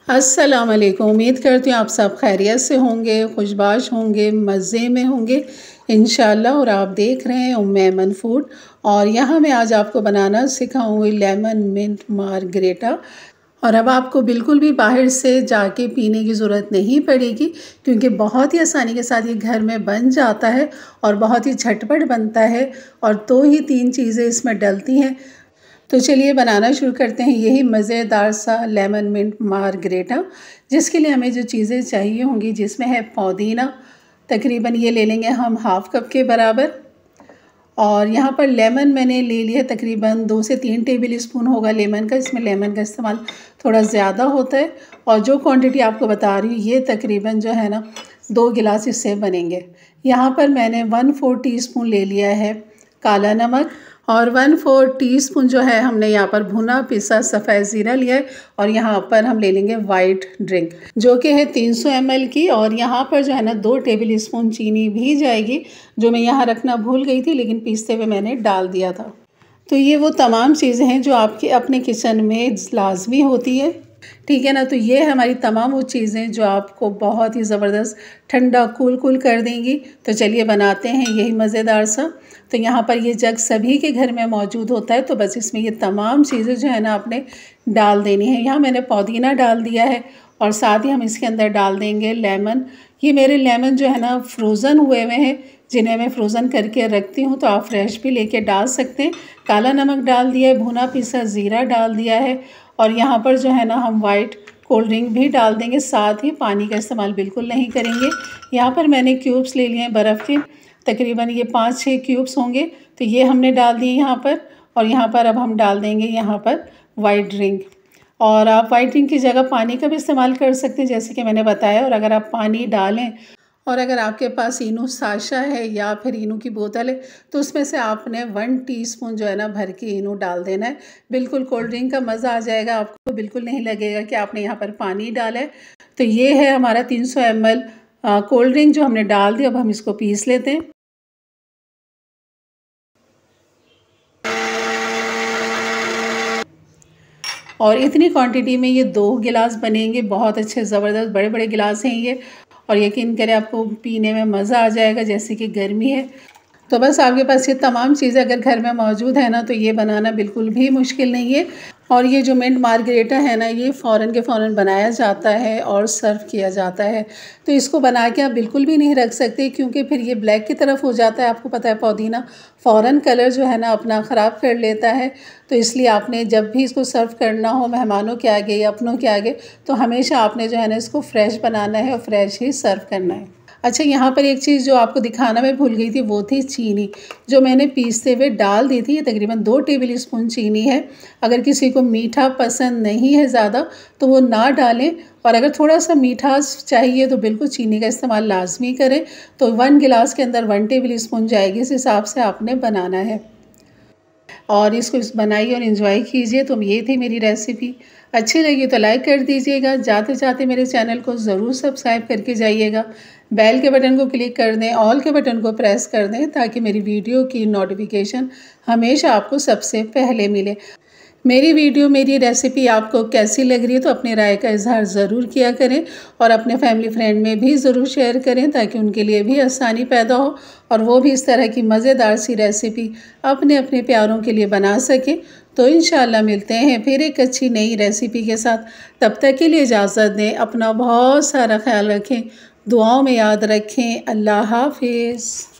अस्सलाम वालेकुम। उम्मीद करती हूँ आप सब खैरियत से होंगे, खुशबाश होंगे, मज़े में होंगे इंशाल्लाह। और आप देख रहे हैं उम्मे ऐमन फूड और यहाँ मैं आज आपको बनाना सिखाऊंगी लेमन मिंट मार्गरेटा। और अब आपको बिल्कुल भी बाहर से जाके पीने की ज़रूरत नहीं पड़ेगी क्योंकि बहुत ही आसानी के साथ ये घर में बन जाता है और बहुत ही झटपट बनता है और 2 ही 3 चीज़ें इसमें डलती हैं। तो चलिए बनाना शुरू करते हैं यही मज़ेदार सा लेमन मिंट मार्गरेटा। जिसके लिए हमें जो चीज़ें चाहिए होंगी जिसमें है पुदीना, तकरीबन ये ले लेंगे हम हाफ़ कप के बराबर। और यहाँ पर लेमन मैंने ले लिया तकरीबन 2 से 3 टेबल स्पून होगा लेमन का। इसमें लेमन का इस्तेमाल थोड़ा ज़्यादा होता है और जो क्वांटिटी आपको बता रही हूँ ये तकरीबन जो है ना 2 गिलास इससे बनेंगे। यहाँ पर मैंने 1/4 टीस्पून ले लिया है काला नमक और 1/4 टीस्पून जो है हमने यहाँ पर भुना पिसा सफ़ेद ज़ीरा लिया है। और यहाँ पर हम ले लेंगे वाइट ड्रिंक जो कि है 300 ml की। और यहाँ पर जो है ना 2 टेबल स्पून चीनी भी जाएगी जो मैं यहाँ रखना भूल गई थी लेकिन पीसते हुए मैंने डाल दिया था। तो ये वो तमाम चीज़ें हैं जो आपके अपने किचन में लाजमी होती है, ठीक है ना। तो ये हमारी तमाम वो चीज़ें जो आपको बहुत ही ज़बरदस्त ठंडा कूल कर देंगी। तो चलिए बनाते हैं यही मज़ेदार सा। तो यहाँ पर ये जग सभी के घर में मौजूद होता है तो बस इसमें ये तमाम चीज़ें जो है ना आपने डाल देनी है। यहाँ मैंने पुदीना डाल दिया है और साथ ही हम इसके अंदर डाल देंगे लेमन। ये मेरे लेमन जो है ना फ्रोज़न हुए हैं जिन्हें मैं फ्रोज़न करके रखती हूँ, तो आप फ्रेश भी लेके डाल सकते हैं। काला नमक डाल दिया है, भुना पिसा ज़ीरा डाल दिया है और यहाँ पर जो है ना हम वाइट कोल्ड ड्रिंक भी डाल देंगे। साथ ही पानी का इस्तेमाल बिल्कुल नहीं करेंगे। यहाँ पर मैंने क्यूब्स ले लिए हैं बर्फ़ के, तकरीबन ये 5-6 क्यूब्स होंगे। तो ये हमने डाल दिए यहाँ पर। और यहाँ पर अब हम डाल देंगे यहाँ पर वाइट ड्रिंक। और आप वाइट ड्रिंक की जगह पानी का भी इस्तेमाल कर सकते हैं जैसे कि मैंने बताया। और अगर आप पानी डालें और अगर आपके पास इनो साशा है या फिर इनो की बोतल है तो उसमें से आपने 1 टीस्पून जो है ना भर के इनो डाल देना है। बिल्कुल कोल्ड ड्रिंक का मज़ा आ जाएगा, आपको बिल्कुल नहीं लगेगा कि आपने यहाँ पर पानी डाला है। तो ये है हमारा 300 ml कोल्ड ड्रिंक जो हमने डाल दी। अब हम इसको पीस लेते हैं। और इतनी क्वांटिटी में ये 2 गिलास बनेंगे, बहुत अच्छे ज़बरदस्त बड़े बड़े गिलास हैं ये। और यकीन करें आपको पीने में मज़ा आ जाएगा जैसे कि गर्मी है। तो बस आपके पास ये तमाम चीज़ें अगर घर में मौजूद है ना तो ये बनाना बिल्कुल भी मुश्किल नहीं है। और ये जो मिंट मार्गरेटा है ना ये फ़ौरन के फ़ौरन बनाया जाता है और सर्व किया जाता है। तो इसको बना के आप बिल्कुल भी नहीं रख सकते क्योंकि फिर ये ब्लैक की तरफ हो जाता है। आपको पता है पुदीना फ़ौरन कलर जो है ना अपना ख़राब कर लेता है। तो इसलिए आपने जब भी इसको सर्व करना हो मेहमानों के आगे या अपनों के आगे तो हमेशा आपने जो है ना इसको फ्रेश बनाना है और फ्रेश ही सर्व करना है। अच्छा, यहाँ पर एक चीज़ जो आपको दिखाना मैं भूल गई थी वो थी चीनी जो मैंने पीसते हुए डाल दी थी। ये तकरीबन 2 टेबल स्पून चीनी है। अगर किसी को मीठा पसंद नहीं है ज़्यादा तो वो ना डालें और अगर थोड़ा सा मीठास चाहिए तो बिल्कुल चीनी का इस्तेमाल लाजमी करें। तो 1 गिलास के अंदर 1 टेबल स्पून जाएगी, इस हिसाब से आपने बनाना है। और इसको बनाइए और इन्जॉय कीजिए। तो ये थी मेरी रेसिपी। अच्छी लगी तो लाइक कर दीजिएगा। जाते जाते मेरे चैनल को ज़रूर सब्सक्राइब करके जाइएगा। बेल के बटन को क्लिक कर दें, ऑल के बटन को प्रेस कर दें ताकि मेरी वीडियो की नोटिफिकेशन हमेशा आपको सबसे पहले मिले। मेरी वीडियो मेरी रेसिपी आपको कैसी लग रही है तो अपनी राय का इजहार ज़रूर किया करें और अपने फैमिली फ्रेंड में भी ज़रूर शेयर करें ताकि उनके लिए भी आसानी पैदा हो और वो भी इस तरह की मज़ेदार सी रेसिपी अपने अपने प्यारों के लिए बना सकें। तो इंशाल्लाह मिलते हैं फिर एक अच्छी नई रेसिपी के साथ। तब तक के लिए इजाज़त दें। अपना बहुत सारा ख्याल रखें, दुआओं में याद रखें। अल्लाह हाफिज़।